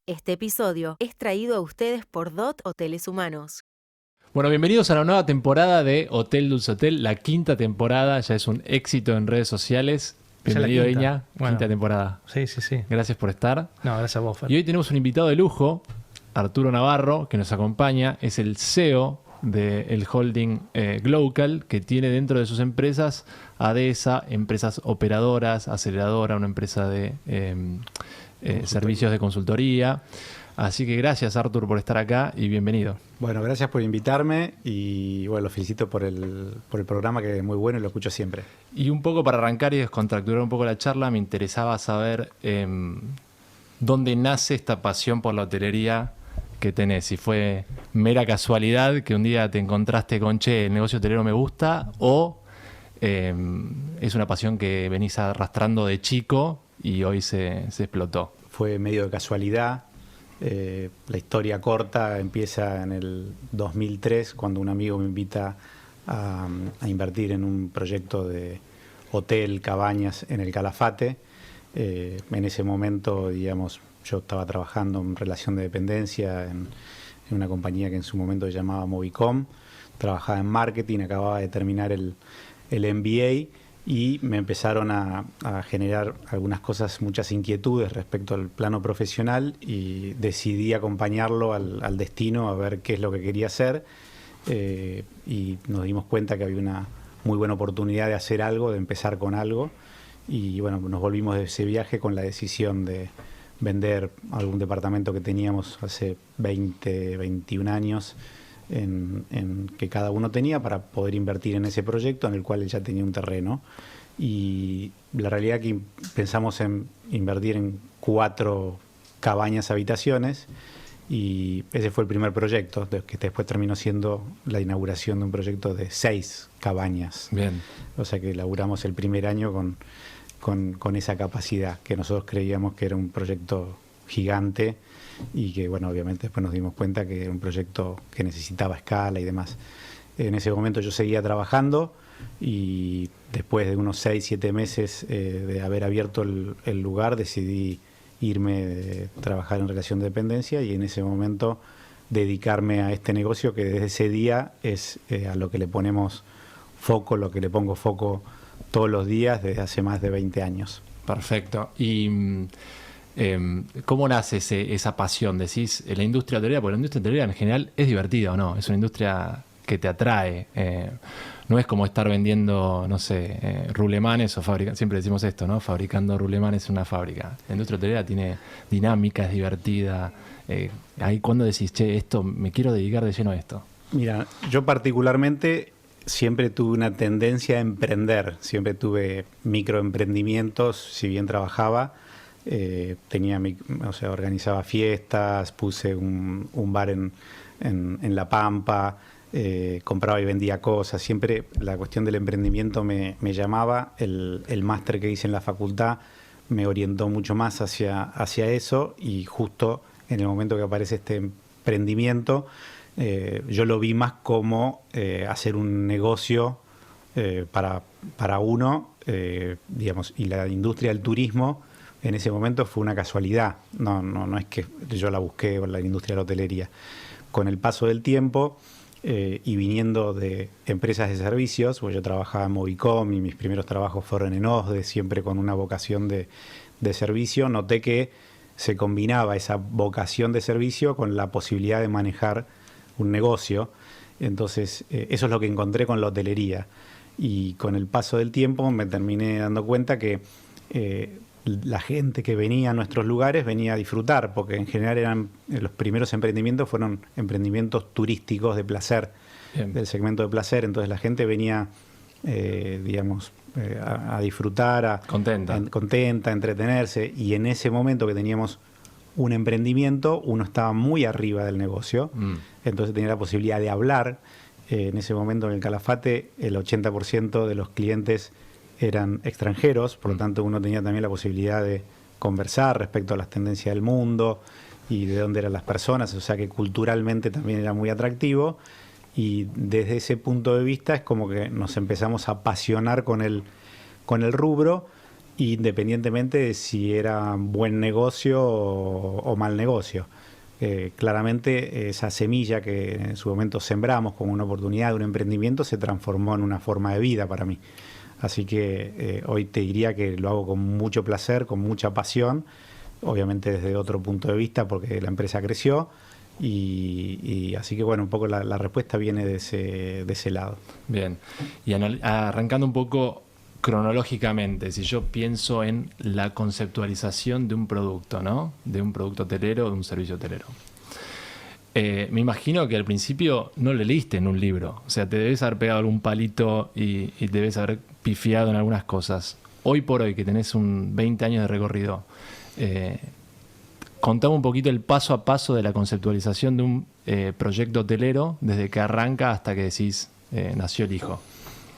Este episodio es traído a ustedes por DOT Hoteles Humanos. Bueno, bienvenidos a la nueva temporada de Hotel Dulce Hotel, la quinta temporada, ya es un éxito en redes sociales. Bienvenido, Iña, quinta temporada. Sí. Gracias por estar. No, gracias a vos, Fer. Y hoy tenemos un invitado de lujo, Arturo Navarro, que nos acompaña, es el CEO del holding Glocal, que tiene dentro de sus empresas ADESA, empresas operadoras, aceleradora, una empresa de servicios de consultoría. Así que gracias, Artur, por estar acá y bienvenido. Bueno, gracias por invitarme y bueno, los felicito por el programa, que es muy bueno y lo escucho siempre. Y un poco para arrancar y descontracturar un poco la charla, me interesaba saber dónde nace esta pasión por la hotelería que tenés. Si fue mera casualidad que un día te encontraste con, che, el negocio hotelero me gusta, o es una pasión que venís arrastrando de chico y hoy se explotó. Fue medio de casualidad. La historia corta empieza en el 2003, cuando un amigo me invita a invertir en un proyecto de hotel, cabañas en el Calafate. En ese momento, digamos, yo estaba trabajando en relación de dependencia en una compañía que en su momento se llamaba Movicom. Trabajaba en marketing, acababa de terminar el MBA y me empezaron a generar algunas cosas, muchas inquietudes respecto al plano profesional, y decidí acompañarlo al destino a ver qué es lo que quería hacer, y nos dimos cuenta que había una muy buena oportunidad de hacer algo, de empezar con algo, y bueno, nos volvimos de ese viaje con la decisión de vender algún departamento que teníamos hace 20, 21 años, en que cada uno tenía, para poder invertir en ese proyecto en el cual él ya tenía un terreno. Y la realidad es que pensamos en invertir en 4 cabañas habitaciones, y ese fue el primer proyecto, que después terminó siendo la inauguración de un proyecto de 6 cabañas. Bien. O sea que laburamos el primer año con esa capacidad, que nosotros creíamos que era un proyecto gigante, y que, bueno, obviamente después nos dimos cuenta que era un proyecto que necesitaba escala y demás. En ese momento yo seguía trabajando, y después de unos 6, 7 meses de haber abierto el lugar, decidí irme a trabajar en relación de dependencia, y en ese momento dedicarme a este negocio, que desde ese día es a lo que le ponemos foco, lo que le pongo foco todos los días desde hace más de 20 años. Perfecto. Y ¿cómo nace esa pasión? Decís, la industria hotelera, porque la industria hotelera en general es divertida, ¿o no? Es una industria que te atrae. No es como estar vendiendo, no sé, rulemanes o fabricando. Siempre decimos esto, ¿no? Fabricando rulemanes en una fábrica. La industria hotelera tiene dinámica, es divertida. Ahí cuando decís, che, esto, me quiero dedicar de lleno a esto. Mira, yo particularmente siempre tuve una tendencia a emprender. Siempre tuve microemprendimientos, si bien trabajaba. Organizaba fiestas, puse un bar en La Pampa, compraba y vendía cosas. Siempre la cuestión del emprendimiento me llamaba. El máster que hice en la facultad me orientó mucho más hacia eso, y justo en el momento que aparece este emprendimiento, yo lo vi más como hacer un negocio para uno, digamos, y la industria del turismo en ese momento fue una casualidad. No es que yo la busqué por la industria de la hotelería. Con el paso del tiempo, y viniendo de empresas de servicios, pues yo trabajaba en Movicom y mis primeros trabajos fueron en OSDE, siempre con una vocación de servicio, noté que se combinaba esa vocación de servicio con la posibilidad de manejar un negocio. Entonces, eso es lo que encontré con la hotelería. Y con el paso del tiempo me terminé dando cuenta que la gente que venía a nuestros lugares venía a disfrutar, porque en general los primeros emprendimientos fueron emprendimientos turísticos de placer. Bien. Del segmento de placer. Entonces la gente venía, a disfrutar, contenta, a entretenerse, y en ese momento que teníamos un emprendimiento, uno estaba muy arriba del negocio, entonces tenía la posibilidad de hablar. En ese momento en el Calafate el 80% de los clientes eran extranjeros, por lo tanto uno tenía también la posibilidad de conversar respecto a las tendencias del mundo y de dónde eran las personas, o sea que culturalmente también era muy atractivo, y desde ese punto de vista es como que nos empezamos a apasionar con el rubro, independientemente de si era buen negocio o mal negocio. Claramente esa semilla que en su momento sembramos como una oportunidad de un emprendimiento se transformó en una forma de vida para mí. Así que hoy te diría que lo hago con mucho placer, con mucha pasión, obviamente desde otro punto de vista porque la empresa creció y así que bueno, un poco la respuesta viene de ese lado. Bien, y arrancando un poco cronológicamente, si yo pienso en la conceptualización de un producto, ¿no? De un producto hotelero, de un servicio hotelero. Me imagino que al principio no le leíste en un libro, o sea, te debes haber pegado algún palito y debes haber pifiado en algunas cosas. Hoy por hoy, que tenés 20 años de recorrido, contame un poquito el paso a paso de la conceptualización de un proyecto hotelero, desde que arranca hasta que decís, nació el hijo.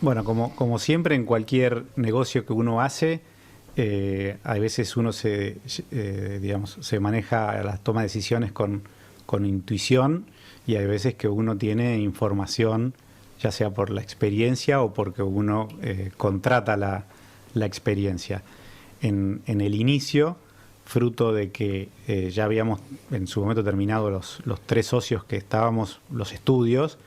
Bueno, como siempre en cualquier negocio que uno hace, a veces uno se maneja las tomas de decisiones con intuición y hay veces que uno tiene información, ya sea por la experiencia o porque uno contrata la experiencia. En el inicio, fruto de que ya habíamos en su momento terminado los 3 socios que estábamos, los estudios,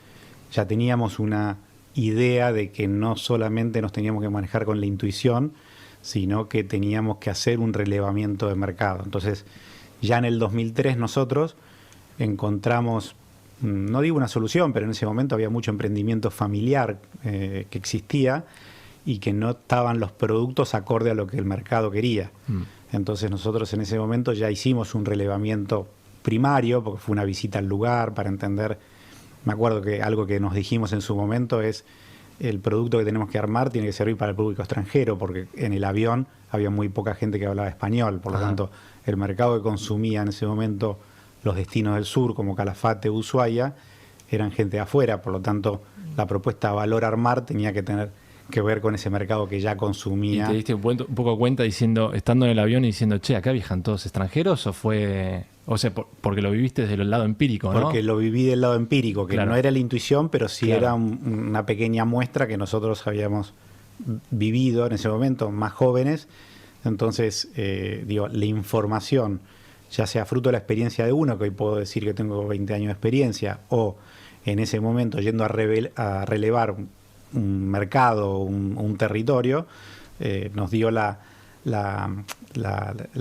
ya teníamos una idea de que no solamente nos teníamos que manejar con la intuición, sino que teníamos que hacer un relevamiento de mercado. Entonces, ya en el 2003 nosotros encontramos, no digo una solución, pero en ese momento había mucho emprendimiento familiar que existía y que no estaban los productos acorde a lo que el mercado quería. Entonces nosotros en ese momento ya hicimos un relevamiento primario, porque fue una visita al lugar para entender. Me acuerdo que algo que nos dijimos en su momento es el producto que tenemos que armar tiene que servir para el público extranjero, porque en el avión había muy poca gente que hablaba español, por lo tanto el mercado que consumía en ese momento los destinos del sur como Calafate, Ushuaia, eran gente de afuera, por lo tanto la propuesta Valor Armar tenía que tener que ver con ese mercado que ya consumía. ¿Y te diste un poco cuenta diciendo, estando en el avión y diciendo, che, acá viajan todos extranjeros? ¿O fue, o sea, porque lo viviste desde el lado empírico, no? Porque lo viví del lado empírico, que claro, no era la intuición, pero sí era una pequeña muestra que nosotros habíamos vivido en ese momento, más jóvenes. Entonces, la información, ya sea fruto de la experiencia de uno, que hoy puedo decir que tengo 20 años de experiencia, o en ese momento yendo a relevar un mercado, un territorio, nos dio la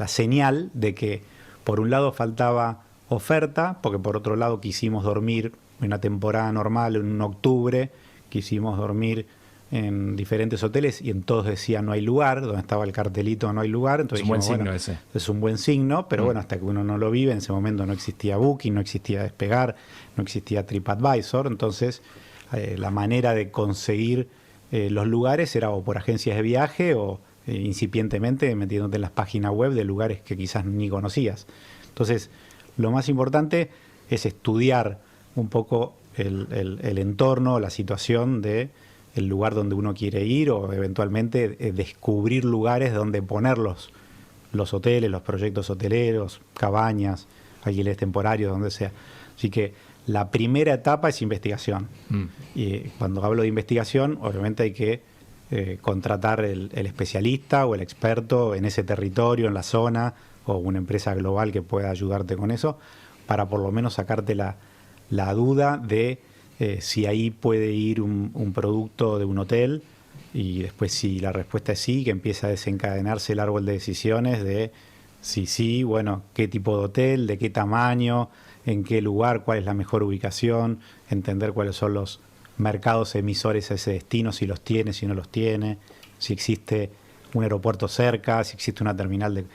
señal de que por un lado faltaba oferta, porque por otro lado quisimos dormir en una temporada normal, en un octubre, quisimos dormir en diferentes hoteles y en todos decía no hay lugar, donde estaba el cartelito no hay lugar. Entonces es un dijimos, buen signo ese. Es un buen signo, pero bueno, hasta que uno no lo vive, en ese momento no existía Booking, no existía Despegar, no existía TripAdvisor, entonces la manera de conseguir los lugares era o por agencias de viaje o incipientemente metiéndote en las páginas web de lugares que quizás ni conocías. Entonces, lo más importante es estudiar un poco el entorno, la situación de el lugar donde uno quiere ir o eventualmente descubrir lugares donde poner los hoteles, los proyectos hoteleros, cabañas, alquileres temporarios, donde sea. Así que la primera etapa es investigación. Y cuando hablo de investigación, obviamente hay que contratar el especialista o el experto en ese territorio, en la zona, o una empresa global que pueda ayudarte con eso, para por lo menos sacarte la duda de si ahí puede ir un producto de un hotel, y después si la respuesta es sí, que empieza a desencadenarse el árbol de decisiones de sí, bueno, qué tipo de hotel, de qué tamaño, en qué lugar, cuál es la mejor ubicación, entender cuáles son los mercados emisores a ese destino, si los tiene, si no los tiene, si existe un aeropuerto cerca, si existe una terminal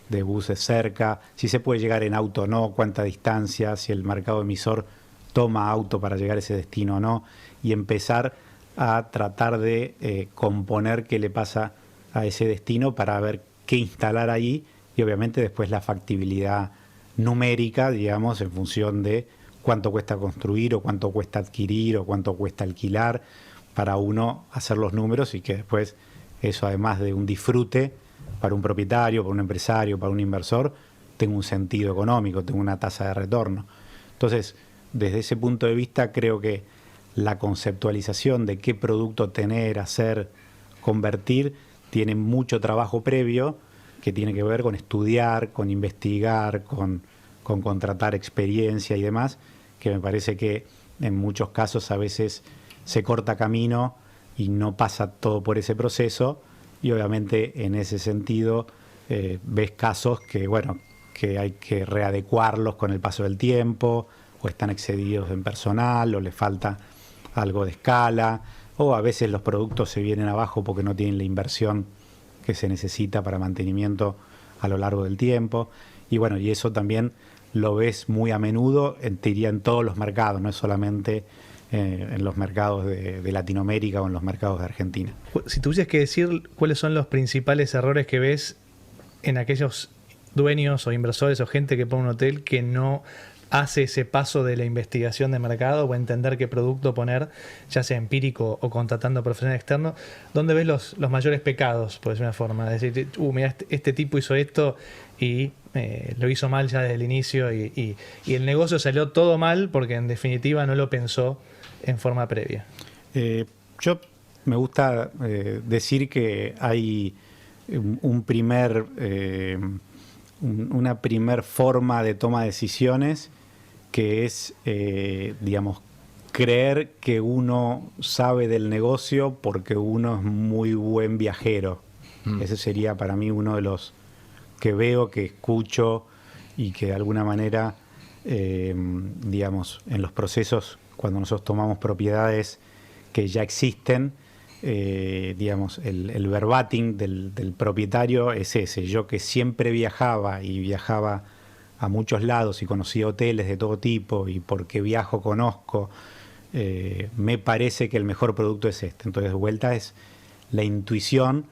de buses cerca, si se puede llegar en auto o no, cuánta distancia, si el mercado emisor toma auto para llegar a ese destino o no, y empezar a tratar de componer qué le pasa a ese destino para ver qué instalar ahí y obviamente después la factibilidad numérica, digamos, en función de cuánto cuesta construir o cuánto cuesta adquirir o cuánto cuesta alquilar, para uno hacer los números y que después eso, además de un disfrute para un propietario, para un empresario, para un inversor, tenga un sentido económico, tenga una tasa de retorno. Entonces, desde ese punto de vista, creo que la conceptualización de qué producto tener, hacer, convertir, tiene mucho trabajo previo que tiene que ver con estudiar, con investigar, con contratar experiencia y demás, que me parece que en muchos casos a veces se corta camino y no pasa todo por ese proceso, y obviamente en ese sentido ves casos que, bueno, que hay que readecuarlos con el paso del tiempo, o están excedidos en personal, o les falta algo de escala, o a veces los productos se vienen abajo porque no tienen la inversión que se necesita para mantenimiento a lo largo del tiempo. Y bueno, y eso también lo ves muy a menudo, te diría, en todos los mercados, no es solamente en los mercados de Latinoamérica o en los mercados de Argentina. Si tuvieses que decir cuáles son los principales errores que ves en aquellos dueños o inversores o gente que pone un hotel que no hace ese paso de la investigación de mercado o entender qué producto poner, ya sea empírico o contratando profesional externo, ¿dónde ves los mayores pecados, por decir una forma? Es decir, mira, este tipo hizo esto y lo hizo mal ya desde el inicio y el negocio salió todo mal porque en definitiva no lo pensó en forma previa. Yo me gusta decir que hay una primer forma de toma de decisiones que es, digamos, creer que uno sabe del negocio porque uno es muy buen viajero. Ese sería para mí uno de los que veo, que escucho y que de alguna manera, digamos, en los procesos, cuando nosotros tomamos propiedades que ya existen, digamos, el verbatim del propietario es ese. Yo que siempre viajaba a muchos lados y conocía hoteles de todo tipo y porque viajo conozco, me parece que el mejor producto es este. Entonces, de vuelta es la intuición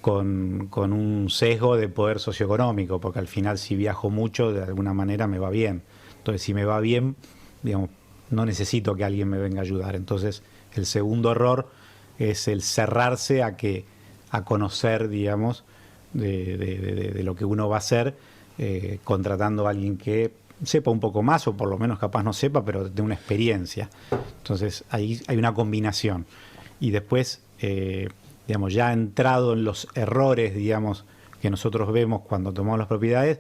con un sesgo de poder socioeconómico, porque al final si viajo mucho, de alguna manera me va bien. Entonces, si me va bien, digamos, no necesito que alguien me venga a ayudar. Entonces, el segundo error es el cerrarse a conocer, digamos, de lo que uno va a hacer, contratando a alguien que sepa un poco más, o por lo menos capaz no sepa, pero de una experiencia. Entonces ahí hay una combinación. Y después, digamos, ya entrado en los errores, digamos, que nosotros vemos cuando tomamos las propiedades,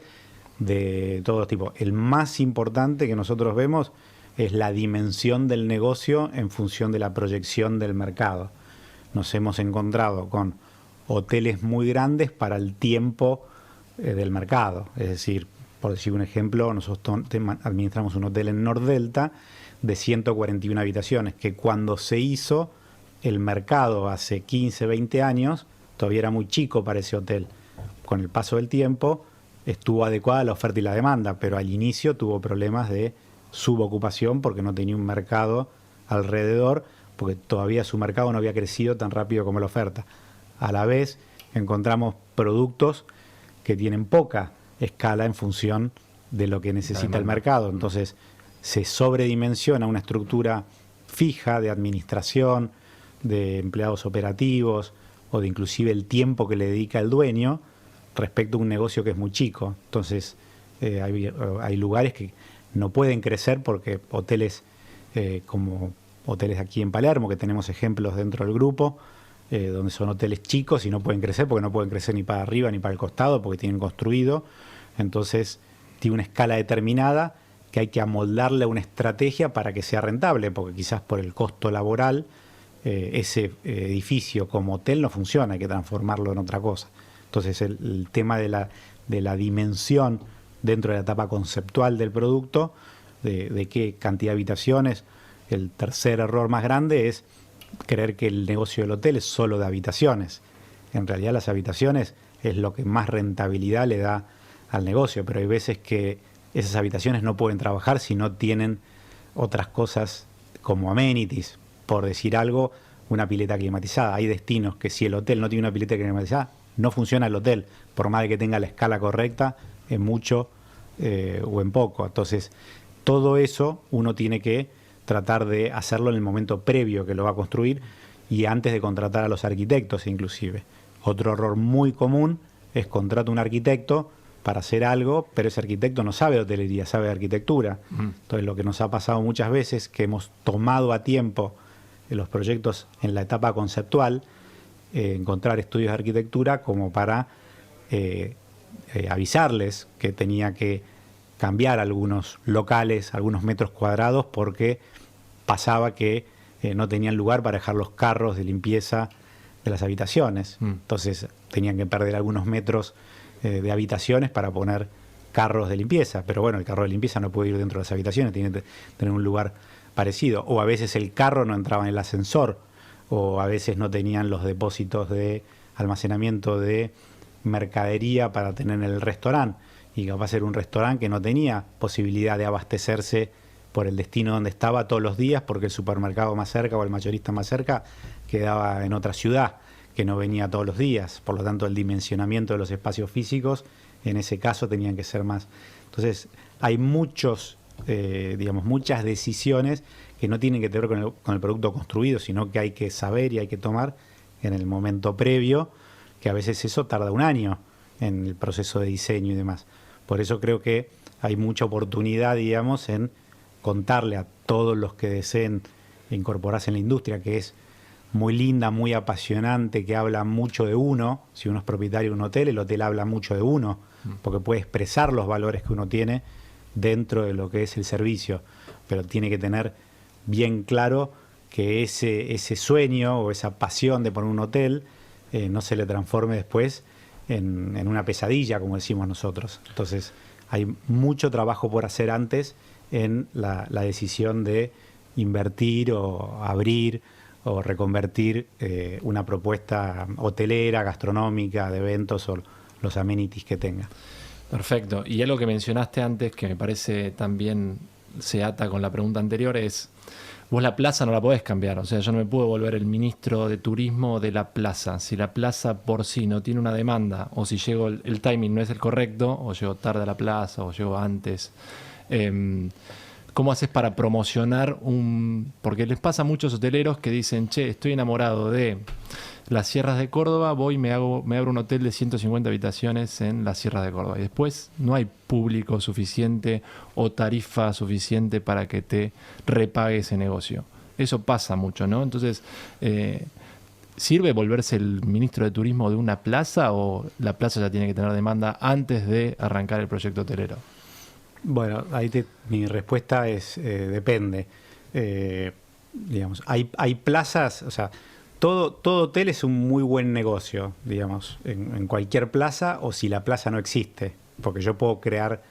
de todo tipo. El más importante que nosotros vemos es la dimensión del negocio en función de la proyección del mercado. Nos hemos encontrado con hoteles muy grandes para el tiempo del mercado. Es decir, por decir un ejemplo, nosotros administramos un hotel en Nordelta de 141 habitaciones, que cuando se hizo el mercado hace 15, 20 años, todavía era muy chico para ese hotel. Con el paso del tiempo estuvo adecuada la oferta y la demanda, pero al inicio tuvo problemas de subocupación porque no tenía un mercado alrededor, porque todavía su mercado no había crecido tan rápido como la oferta. A la vez encontramos productos que tienen poca escala en función de lo que necesita el mercado. Entonces se sobredimensiona una estructura fija de administración, de empleados operativos o de inclusive el tiempo que le dedica el dueño respecto a un negocio que es muy chico. Entonces hay lugares que no pueden crecer porque hoteles como hoteles aquí en Palermo, que tenemos ejemplos dentro del grupo, donde son hoteles chicos y no pueden crecer porque no pueden crecer ni para arriba ni para el costado porque tienen construido. Entonces tiene una escala determinada que hay que amoldarle a una estrategia para que sea rentable, porque quizás por el costo laboral ese edificio como hotel no funciona, hay que transformarlo en otra cosa. Entonces el tema de la dimensión dentro de la etapa conceptual del producto, de qué cantidad de habitaciones. El tercer error más grande es creer que el negocio del hotel es solo de habitaciones. En realidad las habitaciones es lo que más rentabilidad le da al negocio, pero hay veces que esas habitaciones no pueden trabajar si no tienen otras cosas como amenities. Por decir algo, una pileta climatizada. Hay destinos que si el hotel no tiene una pileta climatizada, no funciona el hotel, por más de que tenga la escala correcta, en mucho o en poco. Entonces, todo eso uno tiene que tratar de hacerlo en el momento previo que lo va a construir y antes de contratar a los arquitectos inclusive. Otro error muy común es contratar a un arquitecto para hacer algo, pero ese arquitecto no sabe de hotelería, sabe de arquitectura. Entonces lo que nos ha pasado muchas veces, que hemos tomado a tiempo los proyectos en la etapa conceptual, encontrar estudios de arquitectura como para avisarles que tenía que cambiar algunos locales, algunos metros cuadrados, porque pasaba que no tenían lugar para dejar los carros de limpieza de las habitaciones. Entonces tenían que perder algunos metros de habitaciones para poner carros de limpieza. Pero bueno, el carro de limpieza no puede ir dentro de las habitaciones, tiene que tener un lugar parecido. O a veces el carro no entraba en el ascensor, o a veces no tenían los depósitos de almacenamiento de mercadería para tener en el restaurante. Y capaz era un restaurante que no tenía posibilidad de abastecerse por el destino donde estaba todos los días, porque el supermercado más cerca o el mayorista más cerca quedaba en otra ciudad, que no venía todos los días. Por lo tanto, el dimensionamiento de los espacios físicos, en ese caso, tenían que ser más. Entonces, hay muchas decisiones que no tienen que ver con el producto construido, sino que hay que saber y hay que tomar en el momento previo, que a veces eso tarda un año en el proceso de diseño y demás. Por eso creo que hay mucha oportunidad, digamos, en contarle a todos los que deseen incorporarse en la industria, que es muy linda, muy apasionante, que habla mucho de uno. Si uno es propietario de un hotel, el hotel habla mucho de uno, porque puede expresar los valores que uno tiene dentro de lo que es el servicio, pero tiene que tener bien claro que ese sueño o esa pasión de poner un hotel no se le transforme después en una pesadilla, como decimos nosotros. Entonces hay mucho trabajo por hacer antes en la decisión de invertir o abrir o reconvertir una propuesta hotelera, gastronómica, de eventos o los amenities que tenga. Perfecto. Y algo que mencionaste antes, que me parece también se ata con la pregunta anterior, es: vos la plaza no la podés cambiar. O sea, yo no me puedo volver el ministro de turismo de la plaza. Si la plaza por sí no tiene una demanda, o si llego el timing no es el correcto, o llego tarde a la plaza, o llego antes. ¿Cómo haces para promocionar porque les pasa a muchos hoteleros que dicen: che, estoy enamorado de las Sierras de Córdoba, voy y me abro un hotel de 150 habitaciones en las Sierras de Córdoba. Y después no hay público suficiente o tarifa suficiente para que te repague ese negocio. Eso pasa mucho, ¿no? Entonces, ¿sirve volverse el ministro de turismo de una plaza, o la plaza ya tiene que tener demanda antes de arrancar el proyecto hotelero? Bueno, mi respuesta es depende. Digamos, hay plazas, o sea, todo hotel es un muy buen negocio, digamos, en cualquier plaza, o si la plaza no existe, porque yo puedo crear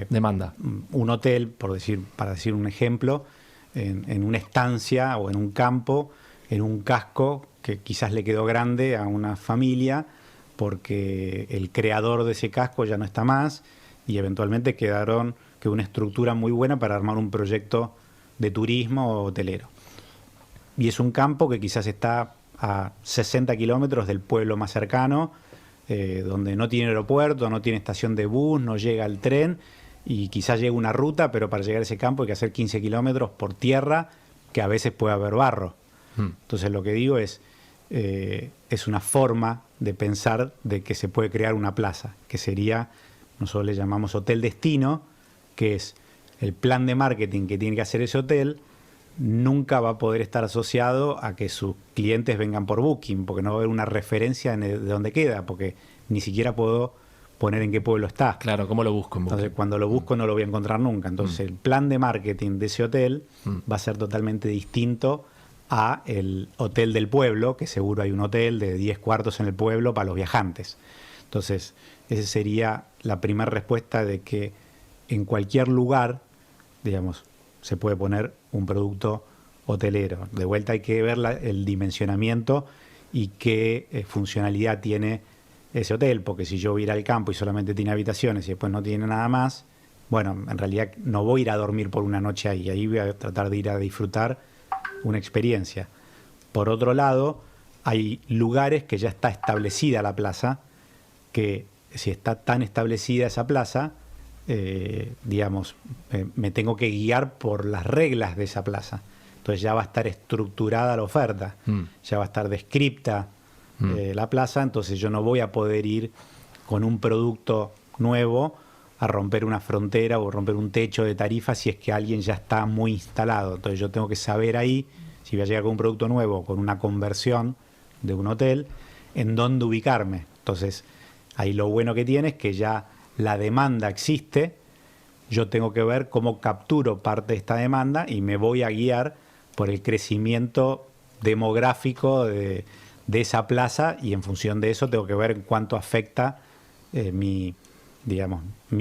demanda. Un hotel, para decir un ejemplo, en una estancia o en un campo, en un casco que quizás le quedó grande a una familia, porque el creador de ese casco ya no está más, y eventualmente quedó una estructura muy buena para armar un proyecto de turismo o hotelero. Y es un campo que quizás está a 60 kilómetros del pueblo más cercano, donde no tiene aeropuerto, no tiene estación de bus, no llega el tren, y quizás llega una ruta, pero para llegar a ese campo hay que hacer 15 kilómetros por tierra, que a veces puede haber barro. Entonces lo que digo es una forma de pensar de que se puede crear una plaza, que sería, nosotros le llamamos hotel destino, que es el plan de marketing que tiene que hacer ese hotel. Nunca va a poder estar asociado a que sus clientes vengan por Booking, porque no va a haber una referencia de dónde queda, porque ni siquiera puedo poner en qué pueblo está. Claro, ¿cómo lo busco en Booking? Entonces, cuando lo busco no lo voy a encontrar nunca. Entonces, el plan de marketing de ese hotel va a ser totalmente distinto a el hotel del pueblo, que seguro hay un hotel de 10 cuartos en el pueblo para los viajantes. Entonces, esa sería la primera respuesta, de que en cualquier lugar, digamos, se puede poner un producto hotelero. De vuelta hay que ver el dimensionamiento y qué funcionalidad tiene ese hotel, porque si yo voy a ir al campo y solamente tiene habitaciones y después no tiene nada más, bueno, en realidad no voy a ir a dormir por una noche ahí voy a tratar de ir a disfrutar una experiencia. Por otro lado, hay lugares que ya está establecida la plaza, que si está tan establecida esa plaza, me tengo que guiar por las reglas de esa plaza. Entonces ya va a estar estructurada la oferta, ya va a estar descripta la plaza, entonces yo no voy a poder ir con un producto nuevo a romper una frontera o romper un techo de tarifa si es que alguien ya está muy instalado. Entonces yo tengo que saber ahí, si voy a llegar con un producto nuevo, con una conversión de un hotel, en dónde ubicarme. Entonces, ahí lo bueno que tiene es que ya la demanda existe, yo tengo que ver cómo capturo parte de esta demanda y me voy a guiar por el crecimiento demográfico de esa plaza, y en función de eso tengo que ver en cuánto afecta mi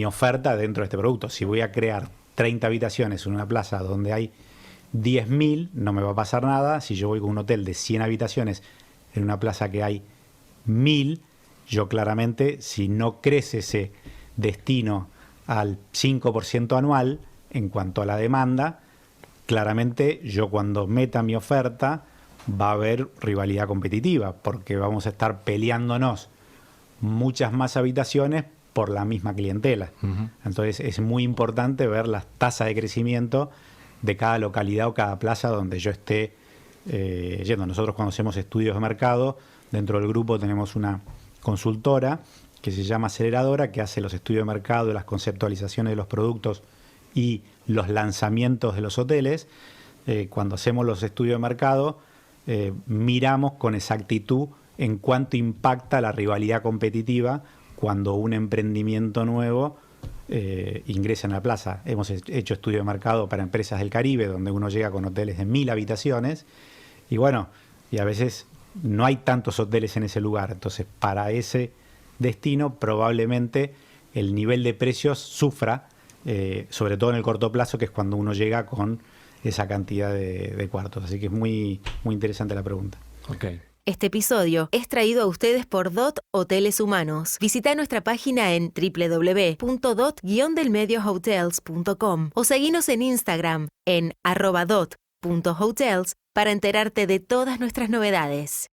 oferta dentro de este producto. Si voy a crear 30 habitaciones en una plaza donde hay 10.000, no me va a pasar nada. Si yo voy con un hotel de 100 habitaciones en una plaza que hay 1.000, yo claramente, si no crece ese destino al 5% anual en cuanto a la demanda, claramente yo cuando meta mi oferta va a haber rivalidad competitiva, porque vamos a estar peleándonos muchas más habitaciones por la misma clientela. Uh-huh. Entonces es muy importante ver las tasas de crecimiento de cada localidad o cada plaza donde yo esté yendo. Nosotros cuando hacemos estudios de mercado, dentro del grupo tenemos una consultora que se llama Aceleradora, que hace los estudios de mercado, las conceptualizaciones de los productos y los lanzamientos de los hoteles. Cuando hacemos los estudios de mercado, miramos con exactitud en cuánto impacta la rivalidad competitiva cuando un emprendimiento nuevo ingresa en la plaza. Hemos hecho estudios de mercado para empresas del Caribe, donde uno llega con hoteles de 1.000 habitaciones, y bueno, y a veces no hay tantos hoteles en ese lugar. Entonces, para ese destino, probablemente el nivel de precios sufra, sobre todo en el corto plazo, que es cuando uno llega con esa cantidad de cuartos. Así que es muy, muy interesante la pregunta. Okay. Este episodio es traído a ustedes por DOT Hoteles Humanos. Visita nuestra página en www.dot-delmediohotels.com o seguinos en Instagram en @dot.hotels para enterarte de todas nuestras novedades.